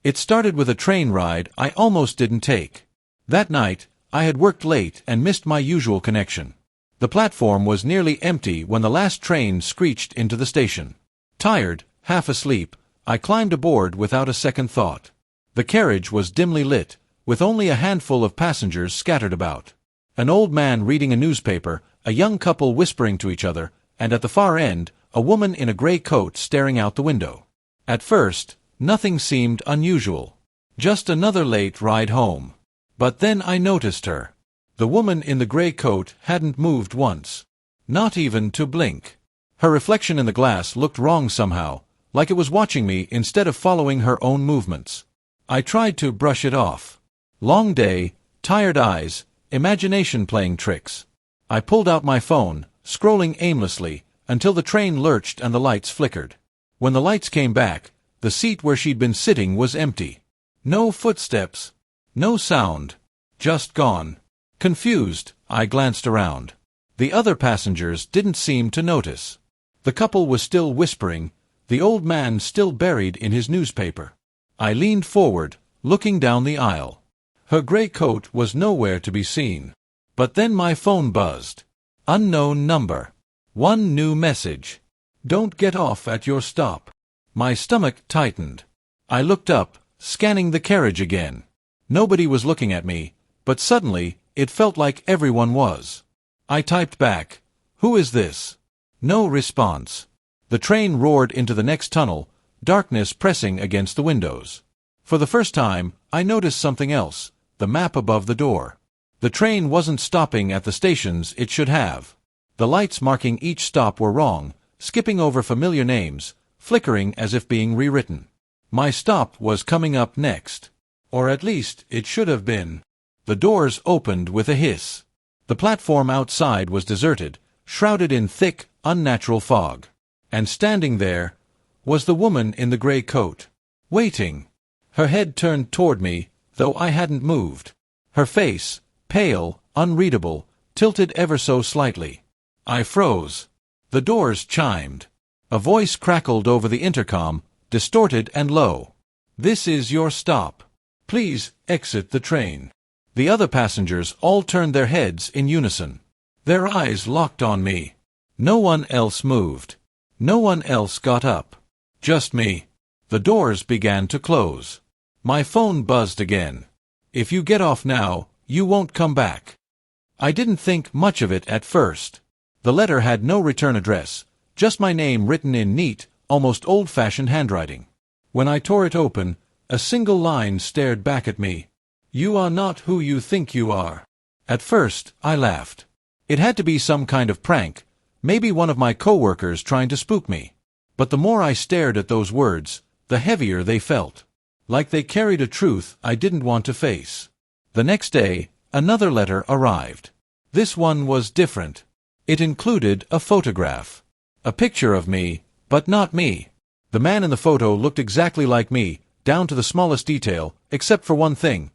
It started with a train ride I almost didn't take. That night, I had worked late and missed my usual connection. The platform was nearly empty when the last train screeched into the station. Tired, half asleep, I climbed aboard without a second thought. The carriage was dimly lit, with only a handful of passengers scattered about. An old man reading a newspaper, a young couple whispering to each other, and at the far end, a woman in a gray coat staring out the window. At first, nothing seemed unusual. Just another late ride home. But then I noticed her. The woman in the gray coat hadn't moved once. Not even to blink. Her reflection in the glass looked wrong somehow, like it was watching me instead of following her own movements. I tried to brush it off. Long day, tired eyes, imagination playing tricks. I pulled out my phone, scrolling aimlessly, until the train lurched and the lights flickered. When the lights came back, the seat where she'd been sitting was empty. No footsteps. No sound. Just gone. Confused, I glanced around. The other passengers didn't seem to notice. The couple was still whispering, the old man still buried in his newspaper. I leaned forward, looking down the aisle. Her gray coat was nowhere to be seen. But then my phone buzzed. Unknown number. One new message. Don't get off at your stop. My stomach tightened. I looked up, scanning the carriage again. Nobody was looking at me, but suddenly, it felt like everyone was. I typed back, "Who is this?" No response. The train roared into the next tunnel, darkness pressing against the windows. For the first time, I noticed something else, the map above the door. The train wasn't stopping at the stations it should have. The lights marking each stop were wrong, skipping over familiar names, flickering as if being rewritten. My stop was coming up next. Or at least, it should have been. The doors opened with a hiss. The platform outside was deserted, shrouded in thick, unnatural fog. And standing there was the woman in the gray coat. Waiting. Her head turned toward me, though I hadn't moved. Her face, pale, unreadable, tilted ever so slightly. I froze. The doors chimed. A voice crackled over the intercom, distorted and low. "This is your stop. Please exit the train." The other passengers all turned their heads in unison. Their eyes locked on me. No one else moved. No one else got up. Just me. The doors began to close. My phone buzzed again. "If you get off now, you won't come back." I didn't think much of it at first. The letter had no return address, just my name written in neat, almost old-fashioned handwriting. When I tore it open, a single line stared back at me. "You are not who you think you are." At first, I laughed. It had to be some kind of prank, maybe one of my co-workers trying to spook me. But the more I stared at those words, the heavier they felt. Like they carried a truth I didn't want to face. The next day, another letter arrived. This one was different. It included a photograph. A picture of me, but not me. The man in the photo looked exactly like me, down to the smallest detail, except for one thing.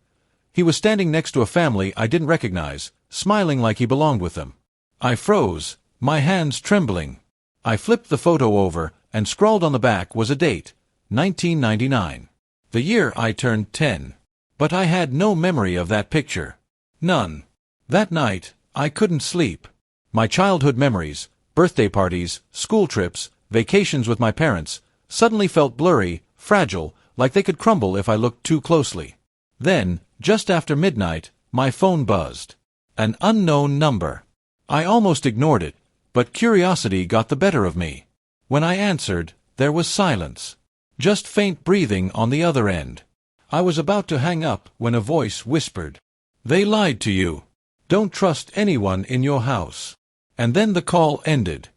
He was standing next to a family I didn't recognize, smiling like he belonged with them. I froze, my hands trembling. I flipped the photo over, and scrawled on the back was a date, 1999. The year I turned 10. But I had no memory of that picture. None. That night, I couldn't sleep. My childhood memories, birthday parties, school trips, vacations with my parents, suddenly felt blurry, fragile, like they could crumble if I looked too closely. Then, just after midnight, my phone buzzed. An unknown number. I almost ignored it, but curiosity got the better of me. When I answered, there was silence. Just faint breathing on the other end. I was about to hang up when a voice whispered, "They lied to you. Don't trust anyone in your house." And then the call ended.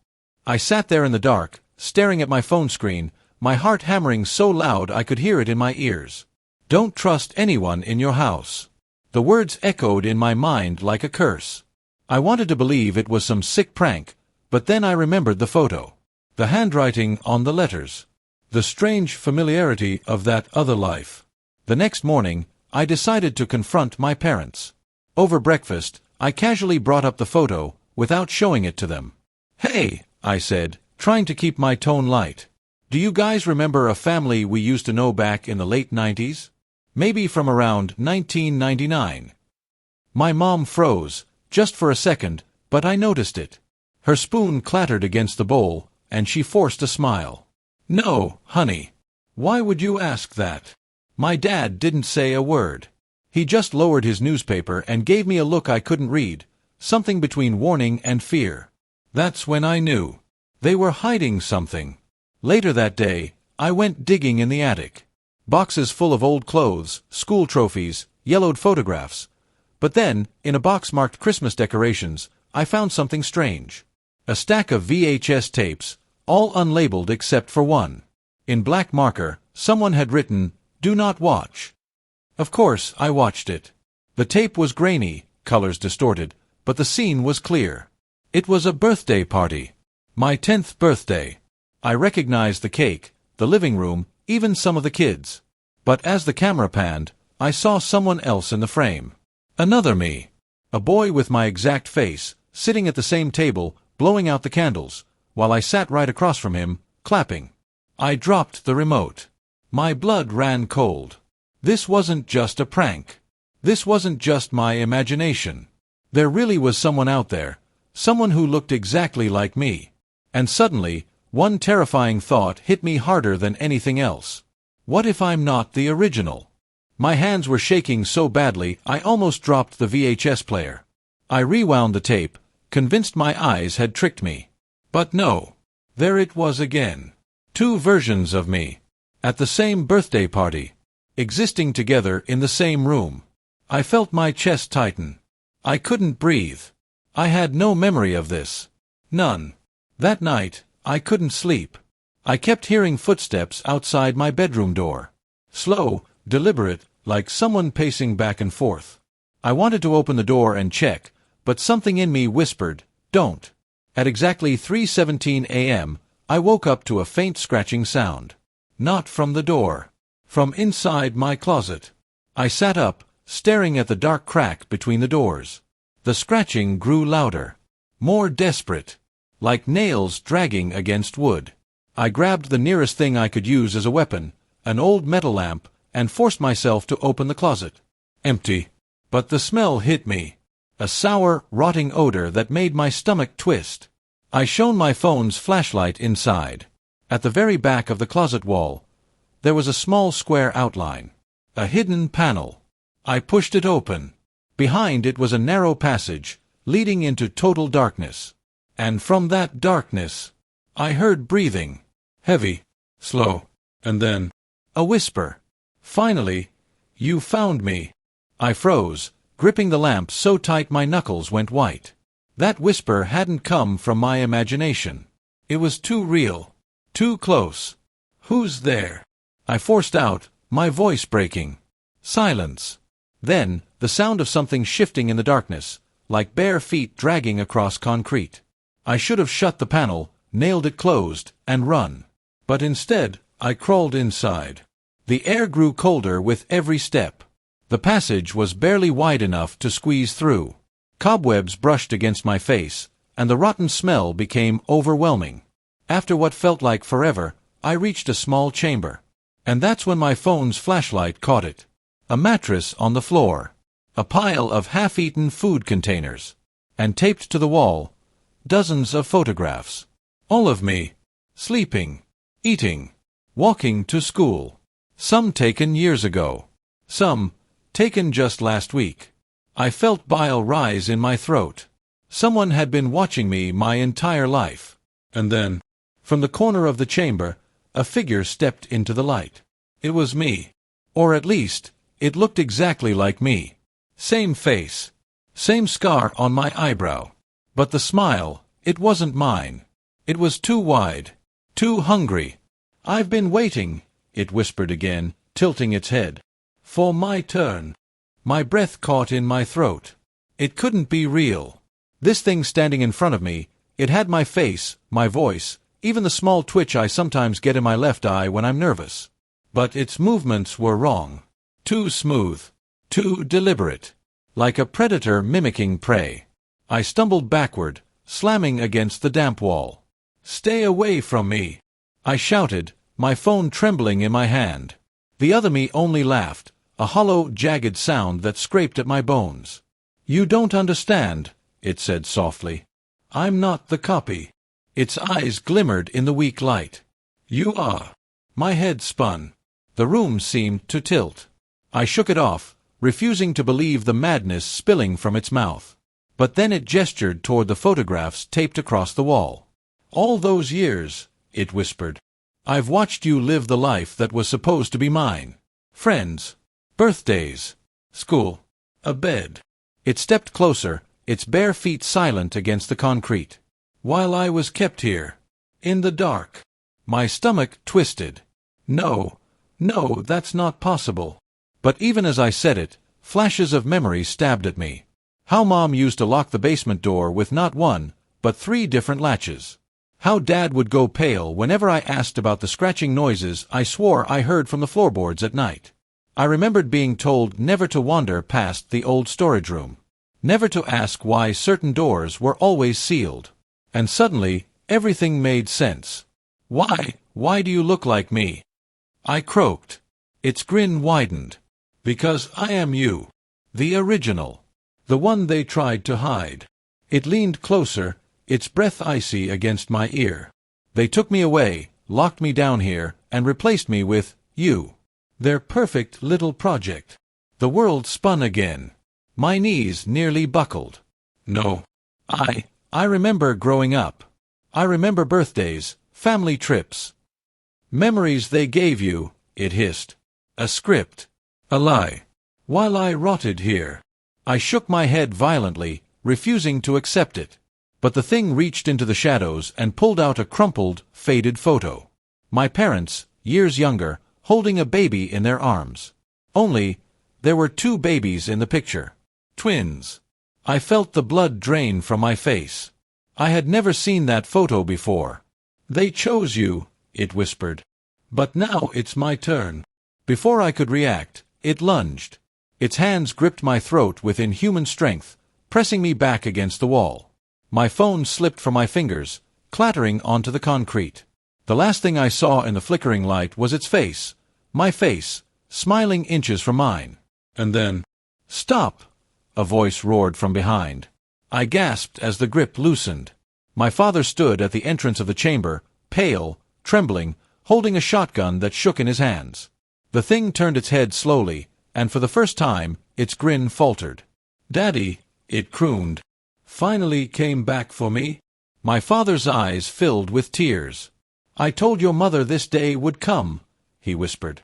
I sat there in the dark, staring at my phone screen, my heart hammering so loud I could hear it in my ears. Don't trust anyone in your house. The words echoed in my mind like a curse. I wanted to believe it was some sick prank, but then I remembered the photo. The handwriting on the letters. The strange familiarity of that other life. The next morning, I decided to confront my parents. Over breakfast, I casually brought up the photo, without showing it to them. "Hey," I said, trying to keep my tone light. Do you guys remember a family we used to know back in the late 90s? Maybe from around 1999. My mom froze, just for a second, but I noticed it. Her spoon clattered against the bowl, and she forced a smile. No, honey. Why would you ask that? My dad didn't say a word. He just lowered his newspaper and gave me a look I couldn't read, something between warning and fear. That's when I knew. They were hiding something. Later that day, I went digging in the attic. Boxes full of old clothes, school trophies, yellowed photographs. But then, in a box marked Christmas decorations, I found something strange. A stack of VHS tapes, all unlabeled except for one. In black marker, someone had written, "Do not watch." Of course, I watched it. The tape was grainy, colors distorted, but the scene was clear. It was a birthday party. My 10th birthday. I recognized the cake, the living room, even some of the kids. But as the camera panned, I saw someone else in the frame. Another me. A boy with my exact face, sitting at the same table, blowing out the candles, while I sat right across from him, clapping. I dropped the remote. My blood ran cold. This wasn't just a prank. This wasn't just my imagination. There really was someone out there, someone who looked exactly like me. And suddenly, one terrifying thought hit me harder than anything else. What if I'm not the original? My hands were shaking so badly I almost dropped the VHS player. I rewound the tape, convinced my eyes had tricked me. But no. There it was again. Two versions of me. At the same birthday party. Existing together in the same room. I felt my chest tighten. I couldn't breathe. I had no memory of this. None. That night, I couldn't sleep. I kept hearing footsteps outside my bedroom door. Slow, deliberate, like someone pacing back and forth. I wanted to open the door and check, but something in me whispered, "Don't." At exactly 3:17 a.m., I woke up to a faint scratching sound. Not from the door. From inside my closet. I sat up, staring at the dark crack between the doors. The scratching grew louder. More desperate. Like nails dragging against wood. I grabbed the nearest thing I could use as a weapon, an old metal lamp, and forced myself to open the closet. Empty. But the smell hit me. A sour, rotting odor that made my stomach twist. I shone my phone's flashlight inside. At the very back of the closet wall, there was a small square outline. A hidden panel. I pushed it open. Behind it was a narrow passage, leading into total darkness. And from that darkness, I heard breathing. Heavy, slow, and then a whisper. Finally, "You found me." I froze, gripping the lamp so tight my knuckles went white. That whisper hadn't come from my imagination. It was too real. Too close. "Who's there?" I forced out, my voice breaking. Silence. Then, the sound of something shifting in the darkness, like bare feet dragging across concrete. I should have shut the panel, nailed it closed, and run. But instead, I crawled inside. The air grew colder with every step. The passage was barely wide enough to squeeze through. Cobwebs brushed against my face, and the rotten smell became overwhelming. After what felt like forever, I reached a small chamber. And that's when my phone's flashlight caught it. A mattress on the floor. A pile of half-eaten food containers. And taped to the wall, dozens of photographs. All of me. Sleeping. Eating. Walking to school. Some taken years ago. Some taken just last week. I felt bile rise in my throat. Someone had been watching me my entire life. And then, from the corner of the chamber, a figure stepped into the light. It was me. Or at least, it looked exactly like me. Same face. Same scar on my eyebrow. But the smile, it wasn't mine. It was too wide. Too hungry. "I've been waiting," it whispered again, tilting its head. "For my turn." My breath caught in my throat. It couldn't be real. This thing standing in front of me, it had my face, my voice, even the small twitch I sometimes get in my left eye when I'm nervous. But its movements were wrong. Too smooth. Too deliberate. Like a predator mimicking prey. I stumbled backward, slamming against the damp wall. "Stay away from me!" I shouted, my phone trembling in my hand. The other me only laughed, a hollow, jagged sound that scraped at my bones. "You don't understand," it said softly. "I'm not the copy." Its eyes glimmered in the weak light. "You are." My head spun. The room seemed to tilt. I shook it off, refusing to believe the madness spilling from its mouth. But then it gestured toward the photographs taped across the wall. "All those years," it whispered, "I've watched you live the life that was supposed to be mine. Friends, birthdays, school, a bed." It stepped closer, its bare feet silent against the concrete. "While I was kept here, in the dark." My stomach twisted. No, that's not possible. But even as I said it, flashes of memory stabbed at me. How Mom used to lock the basement door with not one, but 3 different latches. How Dad would go pale whenever I asked about the scratching noises I swore I heard from the floorboards at night. I remembered being told never to wander past the old storage room. Never to ask why certain doors were always sealed. And suddenly, everything made sense. Why do you look like me?" I croaked. Its grin widened. "Because I am you. The original. The one they tried to hide." It leaned closer, its breath icy against my ear. "They took me away, locked me down here, and replaced me with you. Their perfect little project." The world spun again. My knees nearly buckled. "No. I remember growing up. I remember birthdays, family trips. Memories they gave you," it hissed. "A script. A lie. While I rotted here." I shook my head violently, refusing to accept it. But the thing reached into the shadows and pulled out a crumpled, faded photo. My parents, years younger, holding a baby in their arms. Only, there were 2 babies in the picture. Twins. I felt the blood drain from my face. I had never seen that photo before. "They chose you," it whispered. "But now it's my turn." Before I could react, it lunged. Its hands gripped my throat with inhuman strength, pressing me back against the wall. My phone slipped from my fingers, clattering onto the concrete. The last thing I saw in the flickering light was its face, my face, smiling inches from mine. And then, "Stop!" a voice roared from behind. I gasped as the grip loosened. My father stood at the entrance of the chamber, pale, trembling, holding a shotgun that shook in his hands. The thing turned its head slowly, and for the first time, its grin faltered. "Daddy," it crooned, "finally came back for me?" My father's eyes filled with tears. "I told your mother this day would come," he whispered.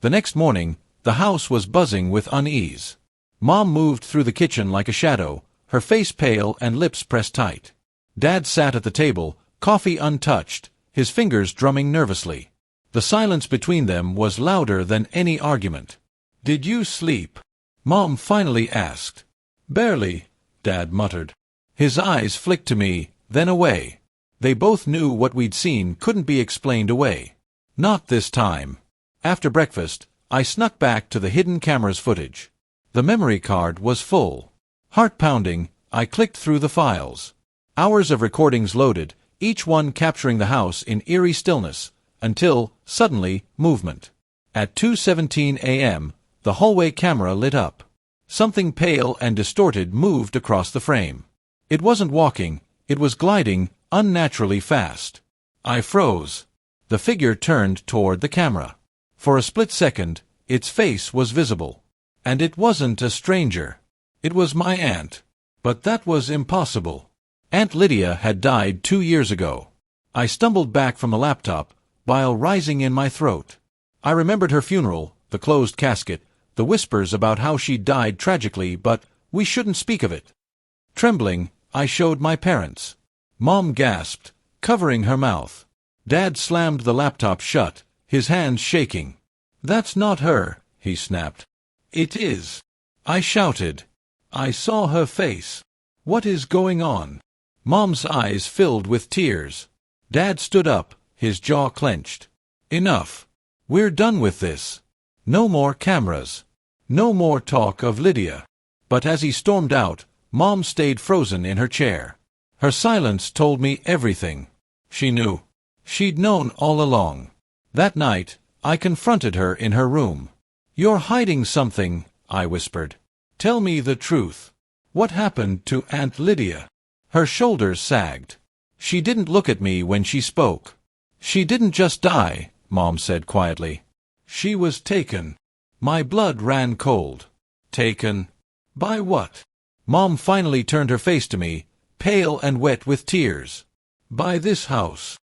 The next morning, the house was buzzing with unease. Mom moved through the kitchen like a shadow, her face pale and lips pressed tight. Dad sat at the table, coffee untouched, his fingers drumming nervously. The silence between them was louder than any argument. "Did you sleep?" Mom finally asked. "Barely," Dad muttered. His eyes flicked to me, then away. They both knew what we'd seen couldn't be explained away. Not this time. After breakfast, I snuck back to the hidden camera's footage. The memory card was full. Heart-pounding, I clicked through the files. Hours of recordings loaded, each one capturing the house in eerie stillness, until, suddenly, movement. At 2:17 a.m., the hallway camera lit up. Something pale and distorted moved across the frame. It wasn't walking, it was gliding, unnaturally fast. I froze. The figure turned toward the camera. For a split second, its face was visible. And it wasn't a stranger. It was my aunt. But that was impossible. Aunt Lydia had died 2 years ago. I stumbled back from the laptop, bile rising in my throat. I remembered her funeral, the closed casket, the whispers about how she died tragically, but we shouldn't speak of it. Trembling, I showed my parents. Mom gasped, covering her mouth. Dad slammed the laptop shut, his hands shaking. "That's not her," he snapped. "It is." I shouted. "I saw her face. What is going on?" Mom's eyes filled with tears. Dad stood up, his jaw clenched. "Enough. We're done with this. No more cameras. No more talk of Lydia." But as he stormed out, Mom stayed frozen in her chair. Her silence told me everything. She knew. She'd known all along. That night, I confronted her in her room. "You're hiding something," I whispered. "Tell me the truth. What happened to Aunt Lydia?" Her shoulders sagged. She didn't look at me when she spoke. "She didn't just die," Mom said quietly. "She was taken." My blood ran cold. Taken? By what? Mom finally turned her face to me, pale and wet with tears. "By this house."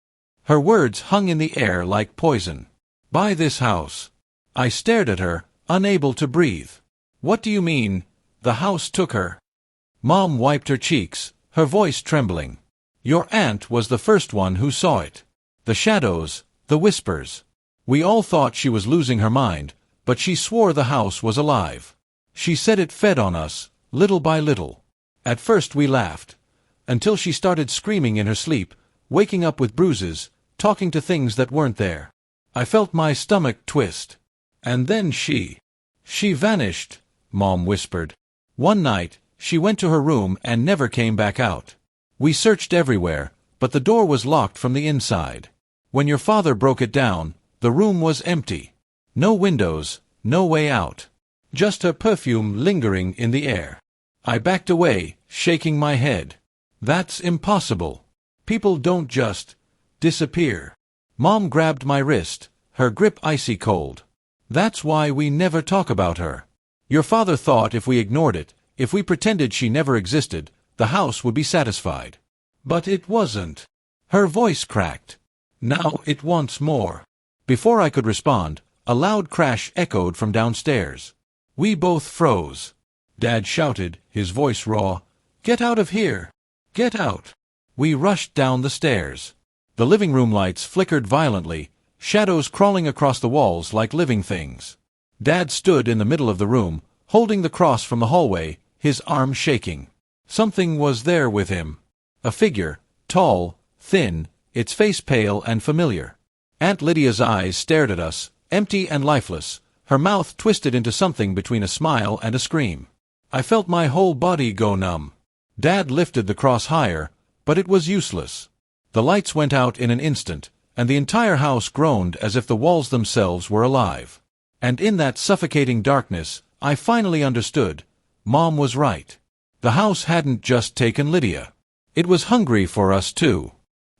Her words hung in the air like poison. "By this house." I stared at her, unable to breathe. "What do you mean, the house took her?" Mom wiped her cheeks, her voice trembling. "Your aunt was the first one who saw it. The shadows, the whispers. We all thought she was losing her mind, but she swore the house was alive. She said it fed on us, little by little. At first we laughed, until she started screaming in her sleep, waking up with bruises, talking to things that weren't there. I felt my stomach twist. And then she vanished," Mom whispered. "One night, she went to her room and never came back out. We searched everywhere, but the door was locked from the inside. When your father broke it down, the room was empty. No windows, no way out. Just her perfume lingering in the air." I backed away, shaking my head. "That's impossible. People don't just disappear." Mom grabbed my wrist, her grip icy cold. "That's why we never talk about her. Your father thought if we ignored it, if we pretended she never existed, the house would be satisfied. But it wasn't." Her voice cracked. "Now it wants more." Before I could respond, a loud crash echoed from downstairs. We both froze. Dad shouted, his voice raw, "Get out of here! Get out!" We rushed down the stairs. The living room lights flickered violently, shadows crawling across the walls like living things. Dad stood in the middle of the room, holding the cross from the hallway, his arm shaking. Something was there with him. A figure, tall, thin, its face pale and familiar. Aunt Lydia's eyes stared at us, empty and lifeless, her mouth twisted into something between a smile and a scream. I felt my whole body go numb. Dad lifted the cross higher, but it was useless. The lights went out in an instant, and the entire house groaned as if the walls themselves were alive. And in that suffocating darkness, I finally understood. Mom was right. The house hadn't just taken Lydia. It was hungry for us too.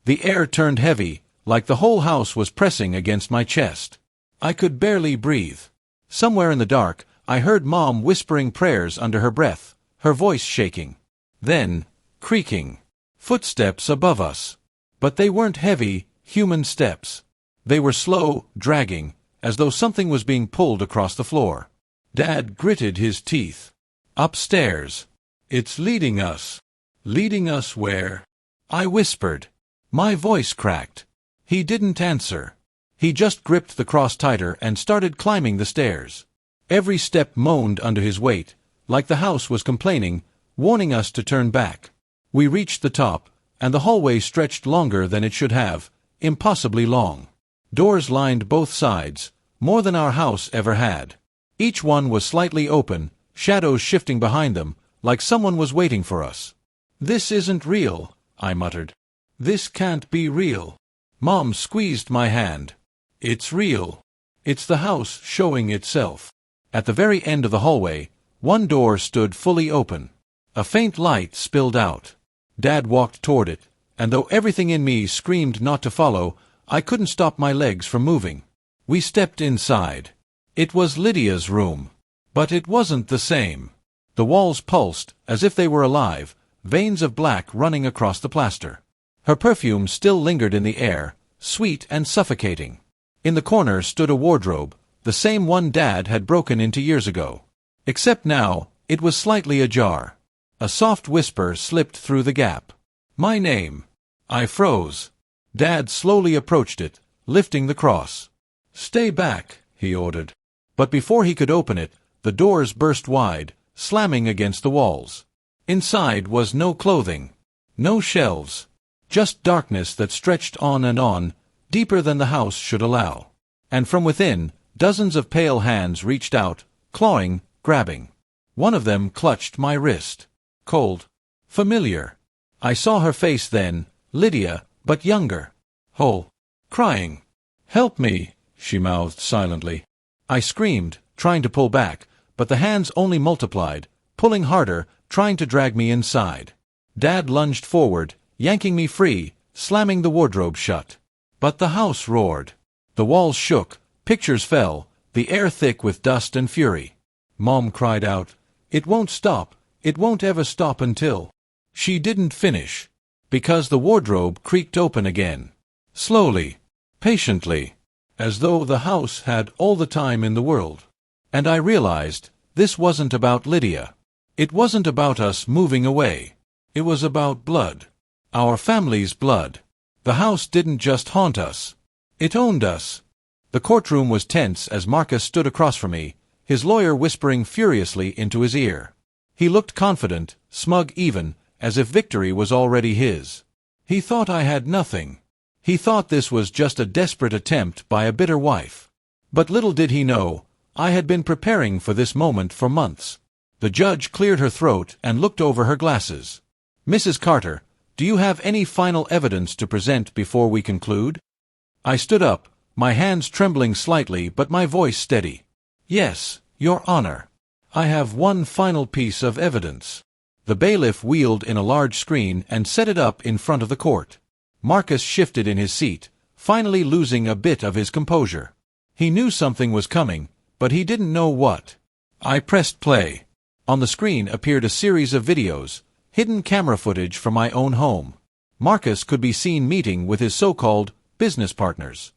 The air turned heavy, like the whole house was pressing against my chest. I could barely breathe. Somewhere in the dark, I heard Mom whispering prayers under her breath, her voice shaking. Then, creaking. Footsteps above us. But they weren't heavy, human steps. They were slow, dragging, as though something was being pulled across the floor. Dad gritted his teeth. "Upstairs. It's leading us." "Leading us where?" I whispered. My voice cracked. He didn't answer. He just gripped the cross tighter and started climbing the stairs. Every step moaned under his weight, like the house was complaining, warning us to turn back. We reached the top, and the hallway stretched longer than it should have, impossibly long. Doors lined both sides, more than our house ever had. Each one was slightly open, shadows shifting behind them, like someone was waiting for us. "This isn't real," I muttered. "This can't be real." Mom squeezed my hand. "It's real. It's the house showing itself." At the very end of the hallway, one door stood fully open. A faint light spilled out. Dad walked toward it, and though everything in me screamed not to follow, I couldn't stop my legs from moving. We stepped inside. It was Lydia's room. But it wasn't the same. The walls pulsed, as if they were alive, veins of black running across the plaster. Her perfume still lingered in the air, sweet and suffocating. In the corner stood a wardrobe, the same one Dad had broken into years ago. Except now, it was slightly ajar. A soft whisper slipped through the gap. "My name." I froze. Dad slowly approached it, lifting the cross. "Stay back," he ordered. But before he could open it, the doors burst wide, slamming against the walls. Inside was no clothing, no shelves, just darkness that stretched on, deeper than the house should allow. And from within, dozens of pale hands reached out, clawing, grabbing. One of them clutched my wrist. Cold. Familiar. I saw her face then, Lydia, but younger. Whole. Crying. "Help me," she mouthed silently. I screamed, trying to pull back, but the hands only multiplied, pulling harder, trying to drag me inside. Dad lunged forward, yanking me free, slamming the wardrobe shut. But the house roared. The walls shook, pictures fell, the air thick with dust and fury. Mom cried out, "It won't stop, it won't ever stop until—" She didn't finish, because the wardrobe creaked open again. Slowly, patiently, as though the house had all the time in the world. And I realized, this wasn't about Lydia. It wasn't about us moving away. It was about blood. Our family's blood. The house didn't just haunt us. It owned us. The courtroom was tense as Marcus stood across from me, his lawyer whispering furiously into his ear. He looked confident, smug even, as if victory was already his. He thought I had nothing. He thought this was just a desperate attempt by a bitter wife. But little did he know, I had been preparing for this moment for months. The judge cleared her throat and looked over her glasses. "Mrs. Carter, do you have any final evidence to present before we conclude?" I stood up, my hands trembling slightly but my voice steady. "Yes, Your Honor. I have one final piece of evidence." The bailiff wheeled in a large screen and set it up in front of the court. Marcus shifted in his seat, finally losing a bit of his composure. He knew something was coming, but he didn't know what. I pressed play. On the screen appeared a series of videos, hidden camera footage from my own home. Marcus could be seen meeting with his so-called business partners.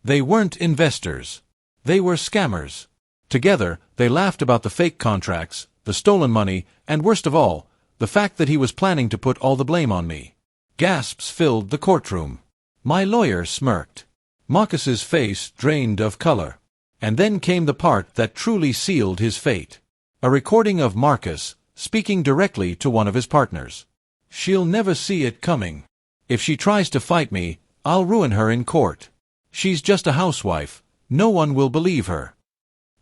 They weren't investors. They were scammers. Together, they laughed about the fake contracts, the stolen money, and worst of all, the fact that he was planning to put all the blame on me. Gasps filled the courtroom. My lawyer smirked. Marcus's face drained of color. And then came the part that truly sealed his fate. A recording of Marcus, speaking directly to one of his partners. "She'll never see it coming. If she tries to fight me, I'll ruin her in court. She's just a housewife. No one will believe her."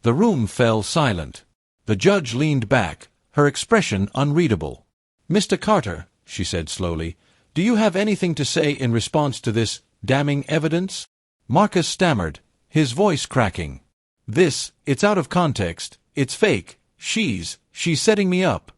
The room fell silent. The judge leaned back, her expression unreadable. "Mr. Carter," she said slowly, "do you have anything to say in response to this damning evidence?" Marcus stammered, his voice cracking. It's out of context, it's fake, she's setting me up."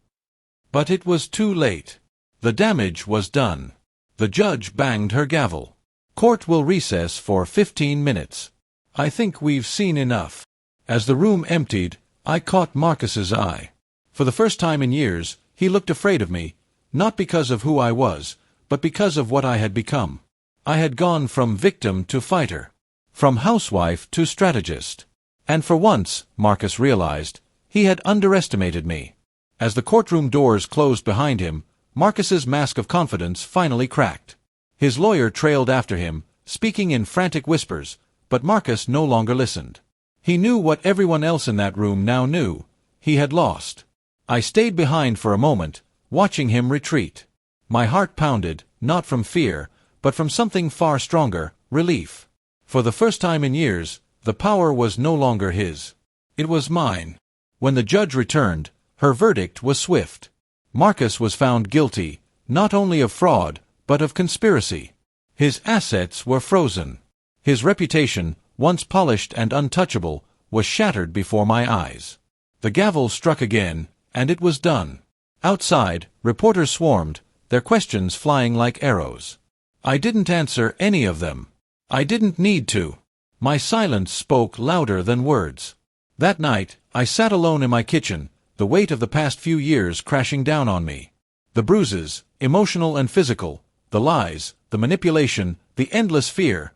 But it was too late. The damage was done. The judge banged her gavel. "Court will recess for 15 minutes. I think we've seen enough." As the room emptied, I caught Marcus's eye. For the first time in years, he looked afraid of me, not because of who I was, but because of what I had become. I had gone from victim to fighter, from housewife to strategist. And for once, Marcus realized, he had underestimated me. As the courtroom doors closed behind him, Marcus's mask of confidence finally cracked. His lawyer trailed after him, speaking in frantic whispers, but Marcus no longer listened. He knew what everyone else in that room now knew. He had lost. I stayed behind for a moment, watching him retreat. My heart pounded, not from fear, but from something far stronger, relief. For the first time in years, the power was no longer his. It was mine. When the judge returned, her verdict was swift. Marcus was found guilty, not only of fraud, but of conspiracy. His assets were frozen. His reputation, once polished and untouchable, was shattered before my eyes. The gavel struck again, and it was done. Outside, reporters swarmed, their questions flying like arrows. I didn't answer any of them. I didn't need to. My silence spoke louder than words. That night, I sat alone in my kitchen, the weight of the past few years crashing down on me. The bruises, emotional and physical, the lies, the manipulation, the endless fear.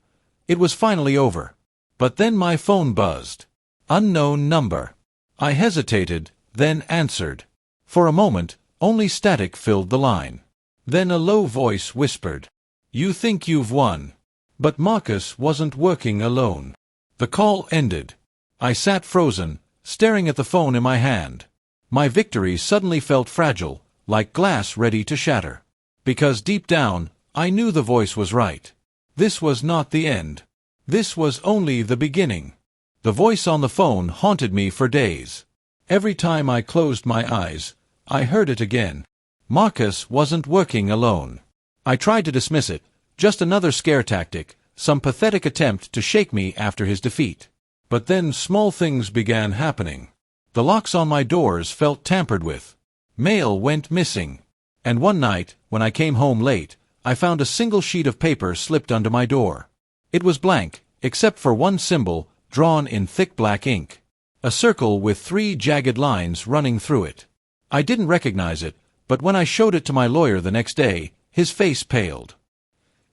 It was finally over. But then my phone buzzed. Unknown number. I hesitated, then answered. For a moment, only static filled the line. Then a low voice whispered, "You think you've won." But Marcus wasn't working alone. The call ended. I sat frozen, staring at the phone in my hand. My victory suddenly felt fragile, like glass ready to shatter. Because deep down, I knew the voice was right. This was not the end. This was only the beginning. The voice on the phone haunted me for days. Every time I closed my eyes, I heard it again. Marcus wasn't working alone. I tried to dismiss it, just another scare tactic, some pathetic attempt to shake me after his defeat. But then small things began happening. The locks on my doors felt tampered with. Mail went missing. And one night, when I came home late, I found a single sheet of paper slipped under my door. It was blank, except for one symbol, drawn in thick black ink. A circle with 3 jagged lines running through it. I didn't recognize it, but when I showed it to my lawyer the next day, his face paled.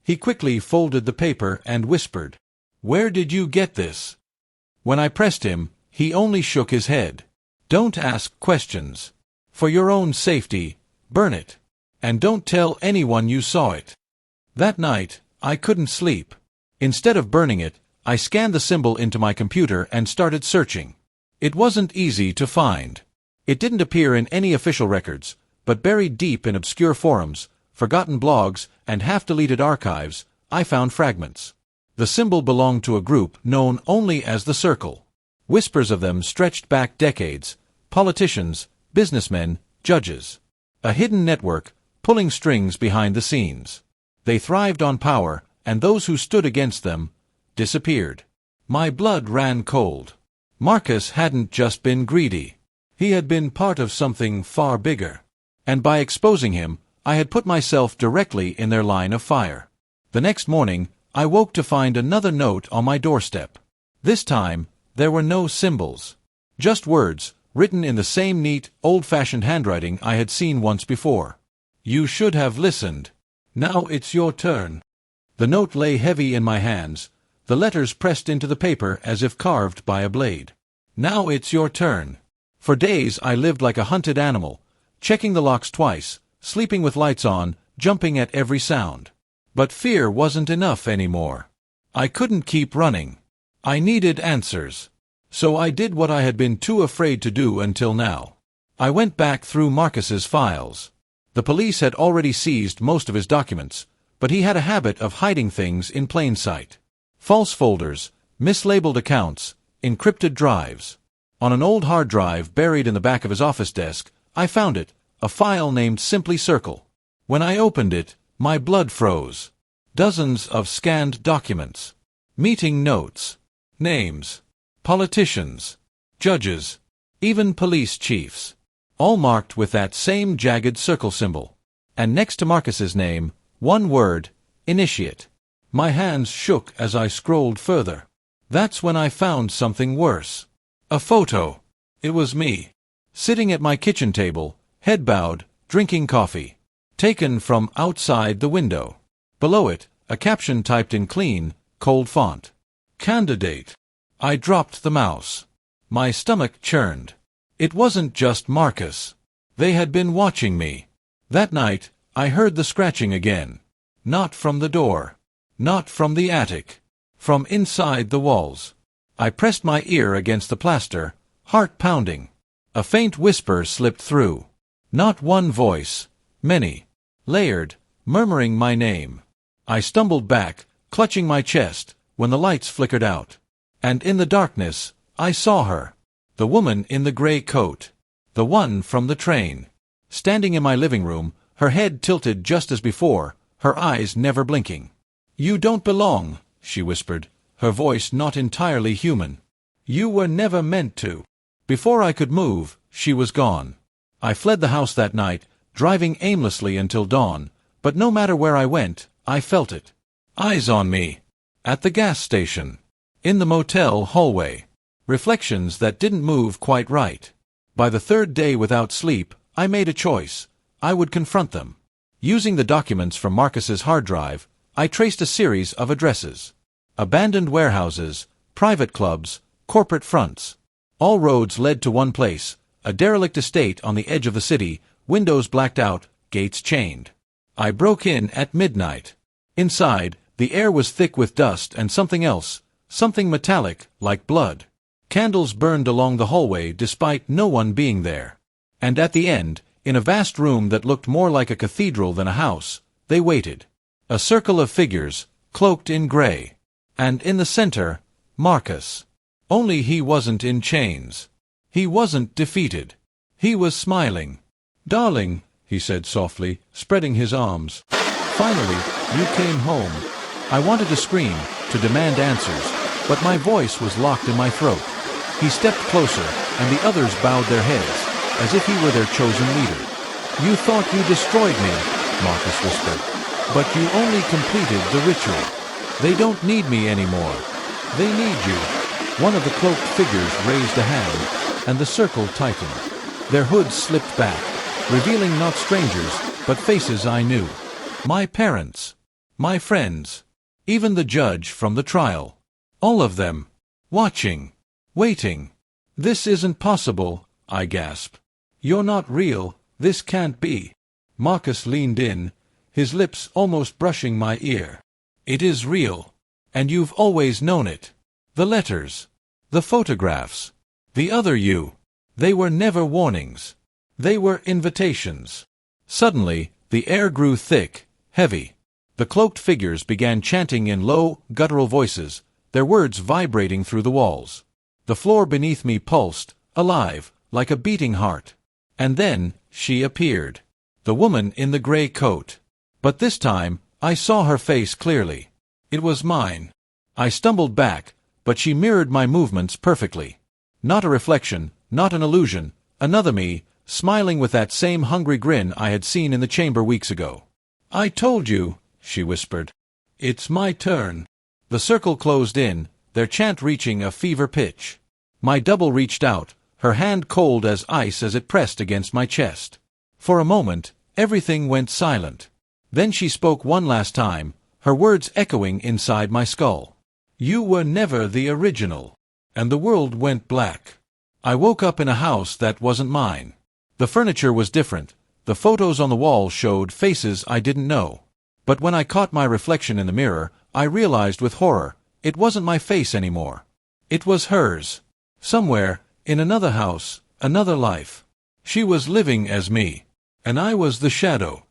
He quickly folded the paper and whispered, "Where did you get this?" When I pressed him, he only shook his head. "Don't ask questions. For your own safety, burn it. And don't tell anyone you saw it." That night, I couldn't sleep. Instead of burning it, I scanned the symbol into my computer and started searching. It wasn't easy to find. It didn't appear in any official records, but buried deep in obscure forums, forgotten blogs, and half-deleted archives, I found fragments. The symbol belonged to a group known only as the Circle. Whispers of them stretched back decades. Politicians, businessmen, judges. A hidden network, pulling strings behind the scenes. They thrived on power, and those who stood against them disappeared. My blood ran cold. Marcus hadn't just been greedy. He had been part of something far bigger. And by exposing him, I had put myself directly in their line of fire. The next morning, I woke to find another note on my doorstep. This time, there were no symbols. Just words, written in the same neat, old-fashioned handwriting I had seen once before. "You should have listened. Now it's your turn." The note lay heavy in my hands, the letters pressed into the paper as if carved by a blade. "Now it's your turn." For days I lived like a hunted animal, checking the locks twice, sleeping with lights on, jumping at every sound. But fear wasn't enough anymore. I couldn't keep running. I needed answers. So I did what I had been too afraid to do until now. I went back through Marcus's files. The police had already seized most of his documents, but he had a habit of hiding things in plain sight. False folders, mislabeled accounts, encrypted drives. On an old hard drive buried in the back of his office desk, I found it, a file named simply Circle. When I opened it, my blood froze. Dozens of scanned documents. Meeting notes. Names. Politicians. Judges. Even police chiefs. All marked with that same jagged circle symbol. And next to Marcus's name, one word, Initiate. My hands shook as I scrolled further. That's when I found something worse. A photo. It was me. Sitting at my kitchen table, head bowed, drinking coffee. Taken from outside the window. Below it, a caption typed in clean, cold font. Candidate. I dropped the mouse. My stomach churned. It wasn't just Marcus. They had been watching me. That night, I heard the scratching again. Not from the door. Not from the attic. From inside the walls. I pressed my ear against the plaster, heart pounding. A faint whisper slipped through. Not one voice. Many. Layered, murmuring my name. I stumbled back, clutching my chest, when the lights flickered out. And in the darkness, I saw her. The woman in the gray coat. The one from the train. Standing in my living room, her head tilted just as before, her eyes never blinking. "You don't belong," she whispered, her voice not entirely human. "You were never meant to." Before I could move, she was gone. I fled the house that night, driving aimlessly until dawn, but no matter where I went, I felt it. Eyes on me. At the gas station. In the motel hallway. Reflections that didn't move quite right. By the third day without sleep, I made a choice. I would confront them. Using the documents from Marcus's hard drive, I traced a series of addresses. Abandoned warehouses, private clubs, corporate fronts. All roads led to one place, a derelict estate on the edge of the city, windows blacked out, gates chained. I broke in at midnight. Inside, the air was thick with dust and something else, something metallic, like blood. Candles burned along the hallway despite no one being there. And at the end, in a vast room that looked more like a cathedral than a house, they waited. A circle of figures, cloaked in gray. And in the center, Marcus. Only he wasn't in chains. He wasn't defeated. He was smiling. "Darling," he said softly, spreading his arms. "Finally, you came home." I wanted to scream, to demand answers, but my voice was locked in my throat. He stepped closer, and the others bowed their heads, as if he were their chosen leader. "You thought you destroyed me," Marcus whispered. "But you only completed the ritual. They don't need me anymore. They need you." One of the cloaked figures raised a hand, and the circle tightened. Their hoods slipped back, revealing not strangers, but faces I knew. My parents. My friends. Even the judge from the trial. All of them. Watching. Waiting. "This isn't possible," I gasped. "You're not real. This can't be." Marcus leaned in, his lips almost brushing my ear. "It is real. And you've always known it. The letters. The photographs. The other you. They were never warnings. They were invitations." Suddenly, the air grew thick, heavy. The cloaked figures began chanting in low, guttural voices, their words vibrating through the walls. The floor beneath me pulsed, alive, like a beating heart. And then, she appeared. The woman in the gray coat. But this time, I saw her face clearly. It was mine. I stumbled back, but she mirrored my movements perfectly. Not a reflection, not an illusion, another me, smiling with that same hungry grin I had seen in the chamber weeks ago. "I told you," she whispered. "It's my turn." The circle closed in, their chant reaching a fever pitch. My double reached out, her hand cold as ice as it pressed against my chest. For a moment, everything went silent. Then she spoke one last time, her words echoing inside my skull. "You were never the original." And the world went black. I woke up in a house that wasn't mine. The furniture was different. The photos on the wall showed faces I didn't know. But when I caught my reflection in the mirror, I realized with horror, it wasn't my face anymore. It was hers. Somewhere, in another house, another life. She was living as me. And I was the shadow.